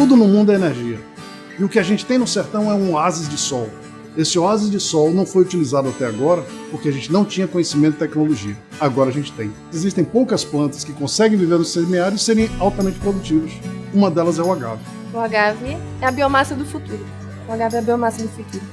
Tudo no mundo é energia. E o que a gente tem no sertão é um oásis de sol. Esse oásis de sol não foi utilizado até agora porque a gente não tinha conhecimento e tecnologia. Agora a gente tem. Existem poucas plantas que conseguem viver no semiárido e serem altamente produtivas. Uma delas é o agave. O agave é a biomassa do futuro. O agave é a biomassa do futuro.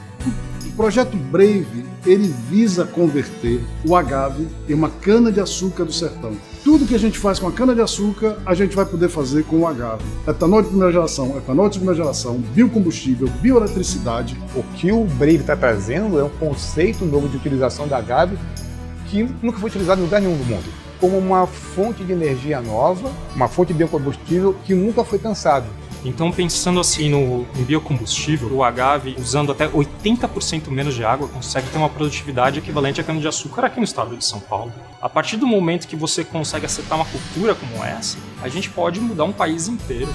O projeto Brave, ele visa converter o agave em uma cana-de-açúcar do sertão. Tudo que a gente faz com a cana-de-açúcar, a gente vai poder fazer com o agave. Etanol de primeira geração, etanol de segunda geração, biocombustível, bioeletricidade. O que o Brave está trazendo é um conceito novo de utilização da agave que nunca foi utilizado em lugar nenhum do mundo. Como uma fonte de energia nova, uma fonte de biocombustível que nunca foi pensado. Então, pensando assim no biocombustível, o agave, usando até 80% menos de água, consegue ter uma produtividade equivalente à cana-de-açúcar aqui no estado de São Paulo. A partir do momento que você consegue acertar uma cultura como essa, a gente pode mudar um país inteiro.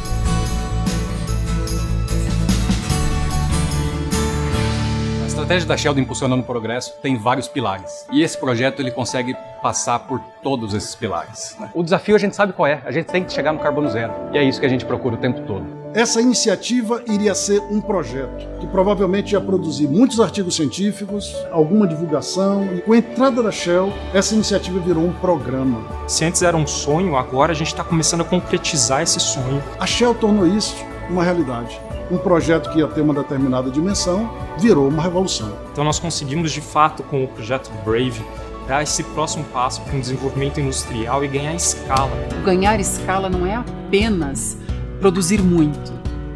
A estratégia da Shell do Impulsionando o Progresso tem vários pilares. E esse projeto ele consegue passar por todos esses pilares. O desafio a gente sabe qual é. A gente tem que chegar no carbono zero. E é isso que a gente procura o tempo todo. Essa iniciativa iria ser um projeto que provavelmente ia produzir muitos artigos científicos, alguma divulgação. E com a entrada da Shell, essa iniciativa virou um programa. Se antes era um sonho, agora a gente está começando a concretizar esse sonho. A Shell tornou isso uma realidade. Um projeto que ia ter uma determinada dimensão virou uma revolução. Então nós conseguimos, de fato, com o projeto Brave, dar esse próximo passo para um desenvolvimento industrial e ganhar escala. O ganhar escala não é apenas produzir muito,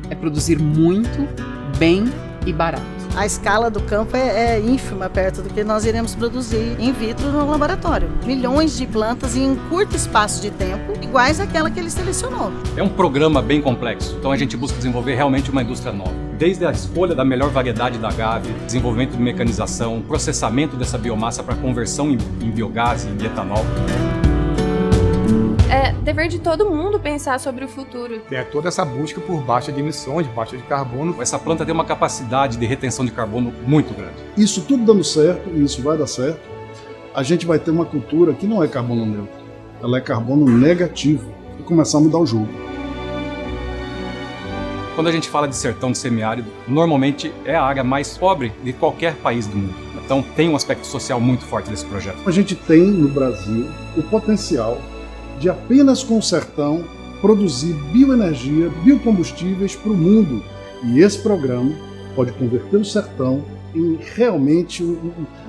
é produzir muito, bem e barato. A escala do campo é ínfima perto do que nós iremos produzir in vitro no laboratório. Milhões de plantas em um curto espaço de tempo, iguais àquela que ele selecionou. É um programa bem complexo, então a gente busca desenvolver realmente uma indústria nova. Desde a escolha da melhor variedade da agave, desenvolvimento de mecanização, processamento dessa biomassa para conversão em biogás e em etanol. É dever de todo mundo pensar sobre o futuro. Tem toda essa busca por baixa de emissões, baixa de carbono. Essa planta tem uma capacidade de retenção de carbono muito grande. Isso tudo dando certo, e isso vai dar certo, a gente vai ter uma cultura que não é carbono neutro, ela é carbono negativo, e começar a mudar o jogo. Quando a gente fala de sertão de semiárido, normalmente é a área mais pobre de qualquer país do mundo. Então tem um aspecto social muito forte desse projeto. A gente tem no Brasil o potencial de apenas com o sertão produzir bioenergia, biocombustíveis para o mundo. E esse programa pode converter o sertão em realmente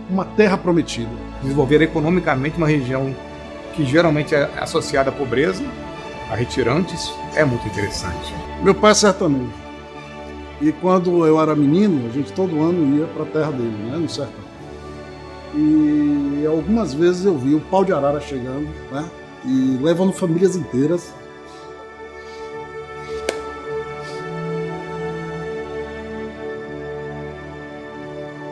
uma terra prometida. Desenvolver economicamente uma região que geralmente é associada à pobreza, a retirantes, é muito interessante. Meu pai é sertanejo. E quando eu era menino, a gente todo ano ia para a terra dele, né, no sertão. E algumas vezes eu vi o pau de arara chegando, né, e levando famílias inteiras.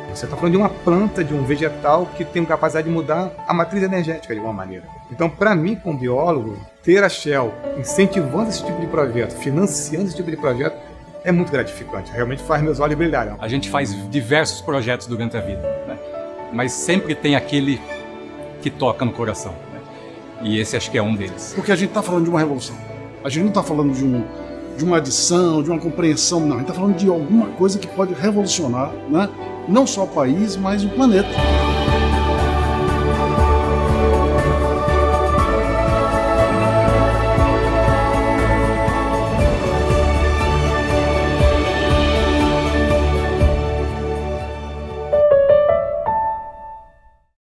Você está falando de uma planta, de um vegetal que tem capacidade de mudar a matriz energética de alguma maneira. Então, para mim, como biólogo, ter a Shell incentivando esse tipo de projeto, financiando esse tipo de projeto, é muito gratificante. Realmente faz meus olhos brilharem. A gente faz diversos projetos durante a vida, né? Mas sempre tem aquele que toca no coração. E esse acho que é um deles. Porque a gente está falando de uma revolução. A gente não está falando de uma adição, de uma compreensão, não. A gente está falando de alguma coisa que pode revolucionar, né? Não só o país, mas o planeta.